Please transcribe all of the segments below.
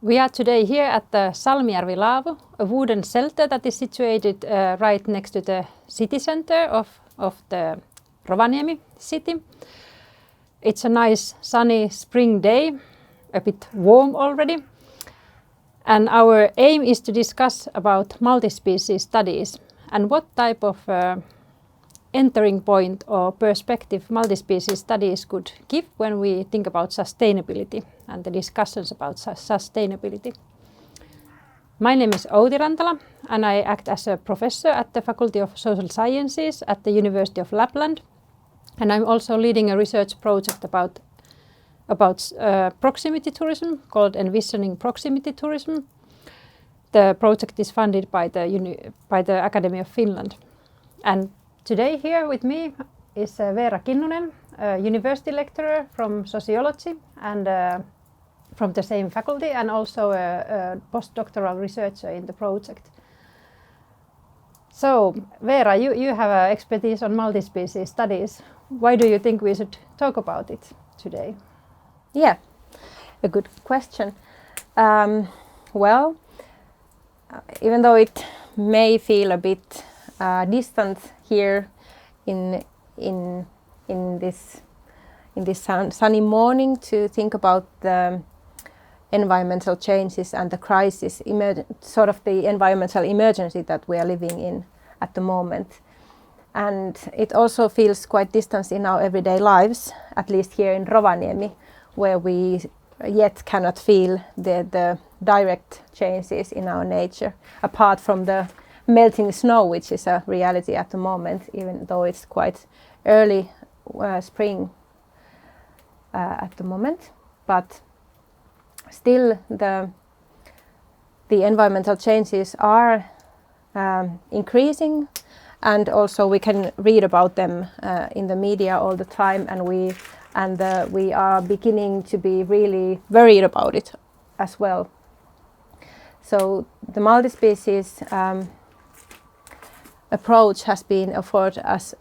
We are today here at the Salmijärvi Laavu, a wooden shelter that is situated right next to the city center of the Rovaniemi city. It's a nice sunny spring day, a bit warm already. And our aim is to discuss about multispecies studies and what type of entering point or perspective multispecies studies could give when we think about sustainability and the discussions about sustainability. My name is Outi Rantala and I act as a professor at the Faculty of Social Sciences at the University of Lapland. And I'm also leading a research project about proximity tourism called Envisioning Proximity Tourism. The project is funded by the Academy of Finland. And today here with me is Veera Kinnunen, a university lecturer from sociology and from the same faculty, and also a postdoctoral researcher in the project. So Veera, you have expertise on multispecies studies. Why do you think we should talk about it today? Yeah, a good question. Even though it may feel a bit distant here in this sunny morning to think about the environmental changes and the crisis, sort of the environmental emergency that we are living in at the moment. And it also feels quite distant in our everyday lives, at least here in Rovaniemi, where we yet cannot feel the direct changes in our nature, apart from the melting snow, which is a reality at the moment, even though it's quite early spring at the moment. But still the environmental changes are increasing, and also we can read about them in the media all the time, and we are beginning to be really worried about it as well. So the multispecies approach has been offered as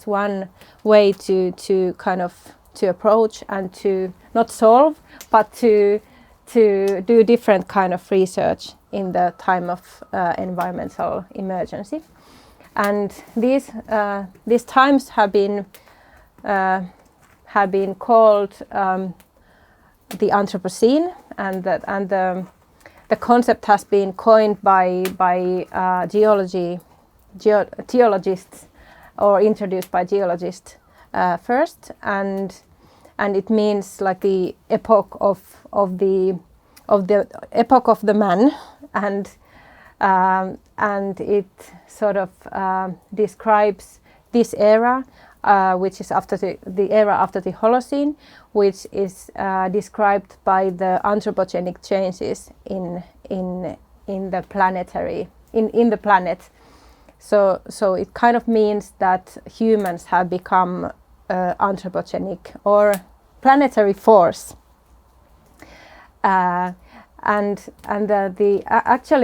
one way to kind of to approach and to not solve, but to do different kind of research in the time of environmental emergency. And these times have been called the anthropocene, and the concept has been coined by geologists, or introduced by geologists first, and it means like the epoch of the epoch of the man, and it sort of describes this era, which is after the era after the Holocene, which is described by the anthropogenic changes in the planetary in the planet. So it kind of means that humans have become anthropogenic or planetary force. Actually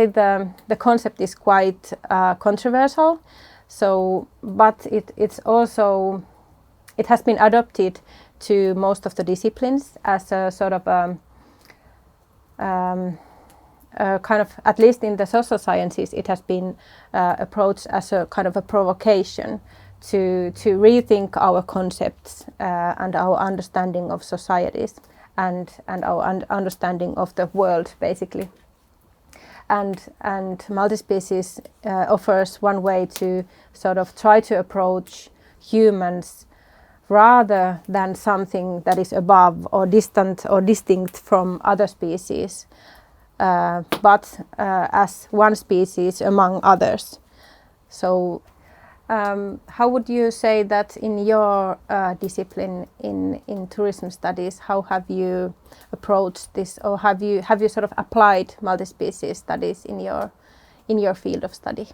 the concept is quite controversial. So, but it has been adopted to most of the disciplines as a sort of kind of, at least in the social sciences, it has been approached as a kind of a provocation to rethink our concepts and our understanding of societies and our understanding of the world, basically. And multispecies offers one way to sort of try to approach humans rather than something that is above or distant or distinct from other species, but as one species among others. So how would you say that in your discipline in tourism studies, how have you approached this, or have you sort of applied multispecies studies in your field of study?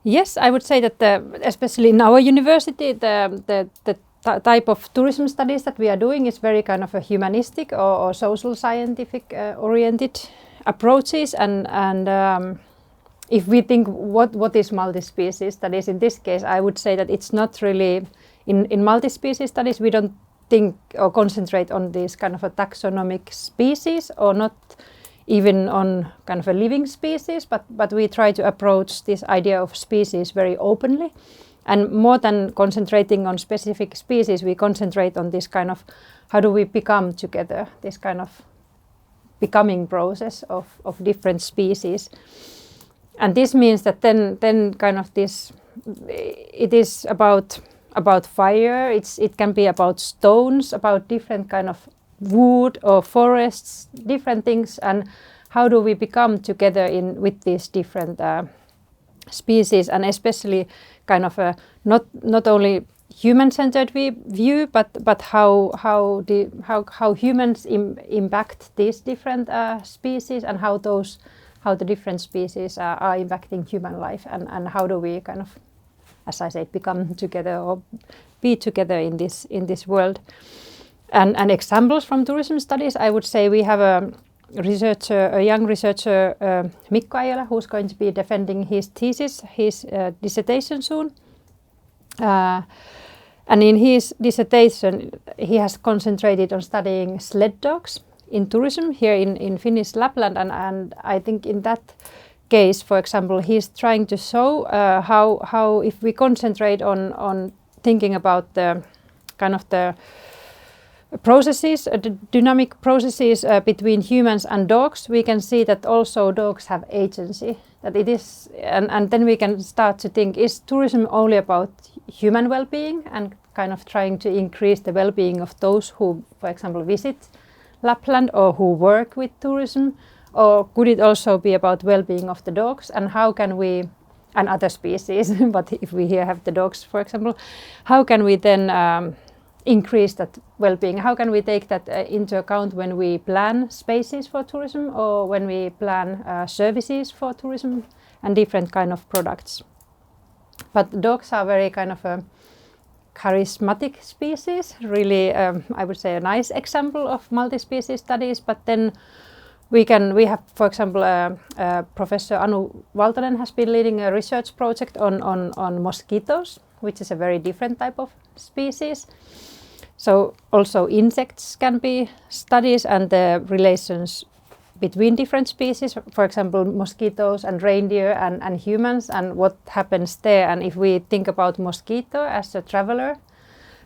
Yes, I would say that especially in our university, the type of tourism studies that we are doing is very kind of a humanistic or social scientific oriented approaches, and if we think what is multispecies studies in this case, I would say that it's not really in multispecies studies we don't think or concentrate on these kind of a taxonomic species, or not even on kind of a living species, but we try to approach this idea of species very openly. And more than concentrating on specific species, we concentrate on this kind of how do we become together, this kind of becoming process of different species. And this means that then kind of this, it is about fire, it can be about stones, about different kind of wood or forests, different things, and how do we become together with these different species, and especially kind of a not only human-centered view, but how humans impact these different species, and how the different species are impacting human life, and how do we kind of, as I say, become together or be together in this world. And examples from tourism studies, I would say we have a young researcher, Mikko Aijala, who's going to be defending his thesis, his dissertation soon. And in his dissertation, he has concentrated on studying sled dogs in tourism here in Finnish Lapland. And I think in that case, for example, he's trying to show how if we concentrate on thinking about the kind of the processes, the dynamic processes between humans and dogs, we can see that also dogs have agency. That it is, and then we can start to think: is tourism only about human well-being and kind of trying to increase the well-being of those who, for example, visit Lapland or who work with tourism, or could it also be about well-being of the dogs? And how can we, and other species, but if we here have the dogs, for example, how can we then increase that well-being? How can we take that into account when we plan spaces for tourism, or when we plan services for tourism and different kind of products? But dogs are very kind of a charismatic species, really, I would say a nice example of multi-species studies. But then we have, for example, Professor Anu Valtonen has been leading a research project on mosquitoes, which is a very different type of species. So also insects can be studies, and the relations between different species, for example, mosquitoes and reindeer and humans, and what happens there. And if we think about mosquito as a traveler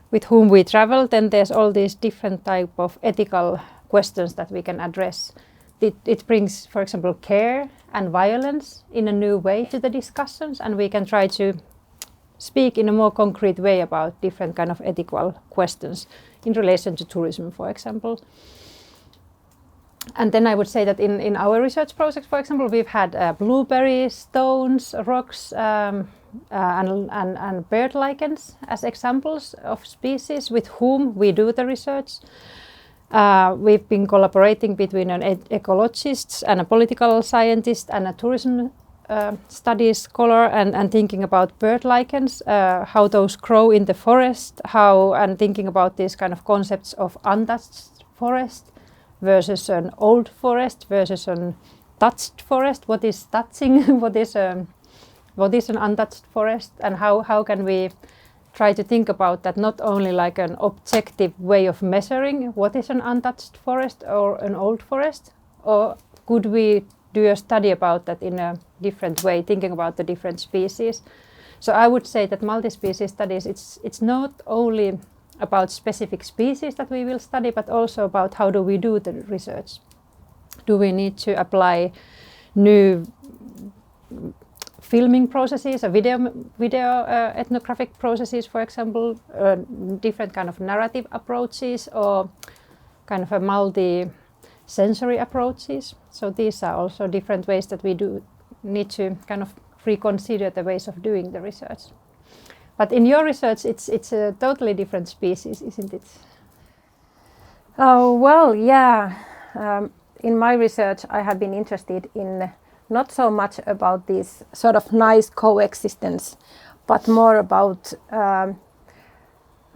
with whom we travel, then there's all these different type of ethical questions that we can address. It brings, for example, care and violence in a new way to the discussions, and we can try to speak in a more concrete way about different kind of ethical questions in relation to tourism, for example. And then I would say that in our research projects, for example, we've had blueberries, stones, rocks, and bird lichens as examples of species with whom we do the research. We've been collaborating between an ecologist and a political scientist and a tourism studies scholar, and thinking about bird lichens, how those grow in the forest, and thinking about these kind of concepts of untouched forest versus an old forest versus an touched forest. What is touching? What is an untouched forest? And how can we try to think about that not only like an objective way of measuring what is an untouched forest or an old forest, or could we do a study about that in a different way, thinking about the different species? So I would say that multi-species studies, it's not only about specific species that we will study, but also about how do we do the research. Do we need to apply new filming processes, video ethnographic processes, for example, different kind of narrative approaches, or kind of a multi-sensory approaches? So these are also different ways that we do need to kind of reconsider the ways of doing the research. But in your research, it's a totally different species, isn't it? Oh, well, yeah. In my research, I have been interested in not so much about this sort of nice coexistence, but more about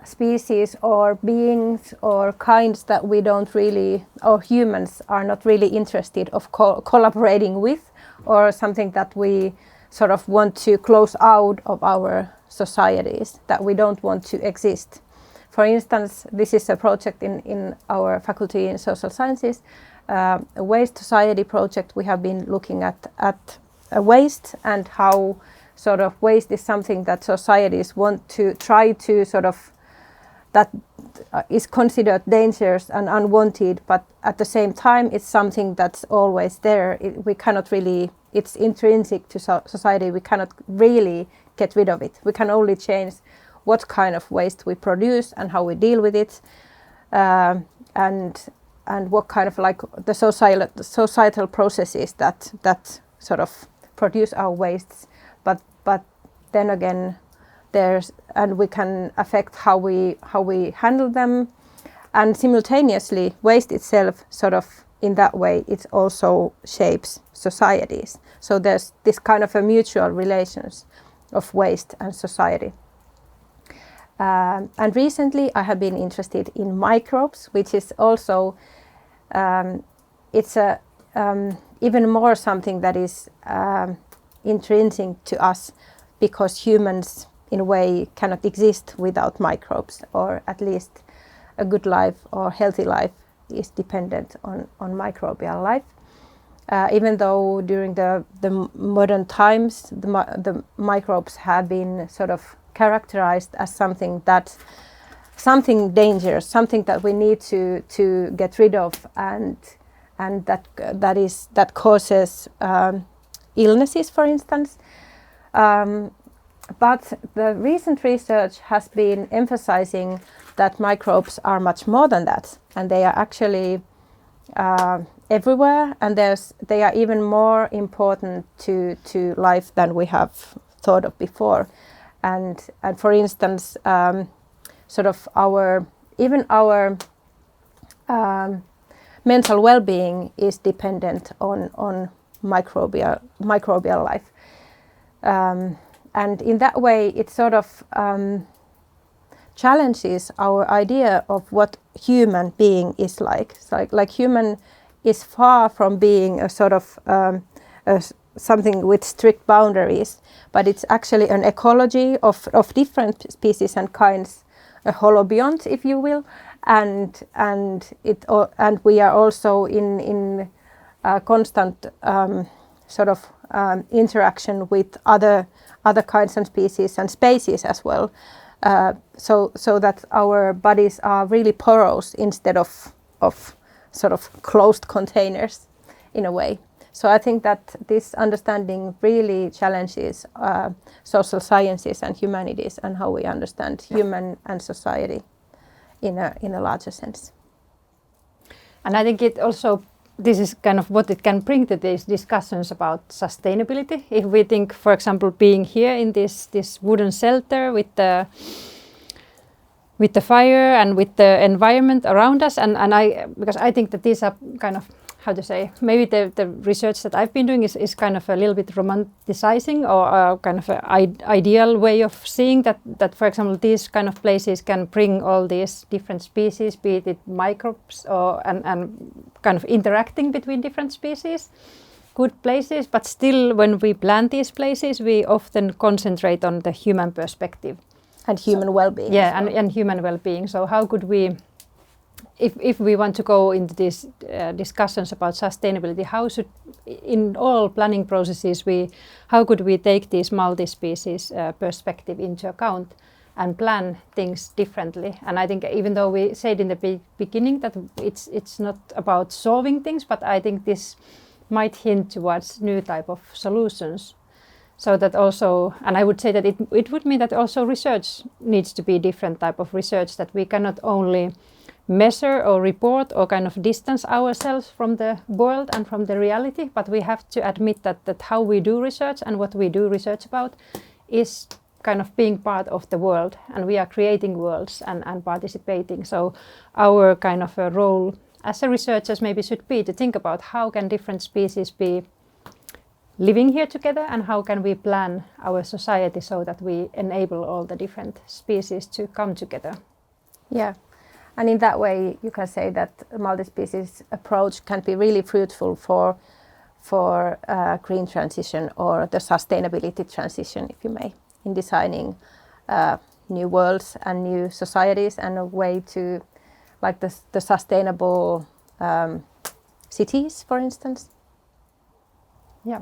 species or beings or kinds that we don't really, or humans are not really interested of collaborating with, or something that we sort of want to close out of our societies, that we don't want to exist. For instance, this is a project in our faculty in social sciences, a waste society project. We have been looking at waste and how sort of waste is something that societies want to try to sort of, that is considered dangerous and unwanted, but at the same time it's something that's always there. We cannot really, it's intrinsic to society, we cannot really get rid of it. We can only change what kind of waste we produce and how we deal with it, and what kind of like the societal processes that sort of produce our wastes. But then again, and we can affect how we handle them, and simultaneously waste itself sort of in that way it also shapes societies. So there's this kind of a mutual relations of waste and society. And recently I have been interested in microbes, which is also it's a even more something that is intrinsic to us, because humans in a way cannot exist without microbes, or at least a good life or healthy life is dependent on microbial life. Even though during the modern times the microbes have been sort of characterized as something dangerous, something that we need to get rid of, and that causes illnesses, for instance. But the recent research has been emphasizing that microbes are much more than that, and they are actually everywhere, and they are even more important to life than we have thought of before. And for instance, sort of our mental well-being is dependent on microbial life. And in that way, it sort of challenges our idea of what human being is like. So like human is far from being a sort of something with strict boundaries, but it's actually an ecology of different species and kinds, a holobiont, if you will, and we are also in constant sort of interaction with other kinds and species and spaces as well, so that our bodies are really porous instead of sort of closed containers in a way. So I think that this understanding really challenges social sciences and humanities and how we understand human and society in a larger sense. And I think it also, this is kind of what it can bring to these discussions about sustainability. If we think, for example, being here in this wooden shelter with the fire and with the environment around us, and because I think that these are kind of, how to say, maybe the research that I've been doing is kind of a little bit romanticizing, or kind of an ideal way of seeing that, for example, these kind of places can bring all these different species, be it microbes and kind of interacting between different species, good places. But still, when we plan these places, we often concentrate on the human perspective. And human well-being. Yeah, and human well-being. So how could we, if we want to go into these discussions about sustainability, how should, in all planning processes, how could we take this multi-species perspective into account and plan things differently? And I think even though we said in the beginning that it's not about solving things, but I think this might hint towards new type of solutions. So that also, and I would say that it would mean that also research needs to be different type of research, that we cannot only measure or report or kind of distance ourselves from the world and from the reality, but we have to admit that how we do research and what we do research about is kind of being part of the world, and we are creating worlds and participating. So our kind of a role as a researchers maybe should be to think about how can different species be living here together, and how can we plan our society so that we enable all the different species to come together. Yeah, and in that way you can say that a multi-species approach can be really fruitful for green transition or the sustainability transition, if you may, in designing new worlds and new societies, and a way to, like the sustainable cities, for instance. Yeah.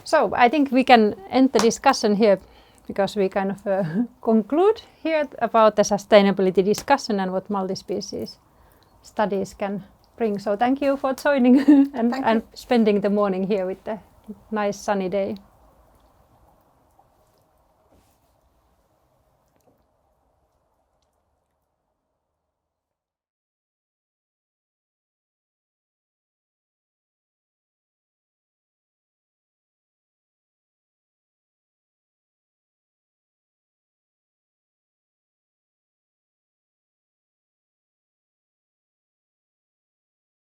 So I think we can end the discussion here, because we kind of conclude here about the sustainability discussion and what multi-species studies can bring. So thank you for joining and spending the morning here with the nice sunny day.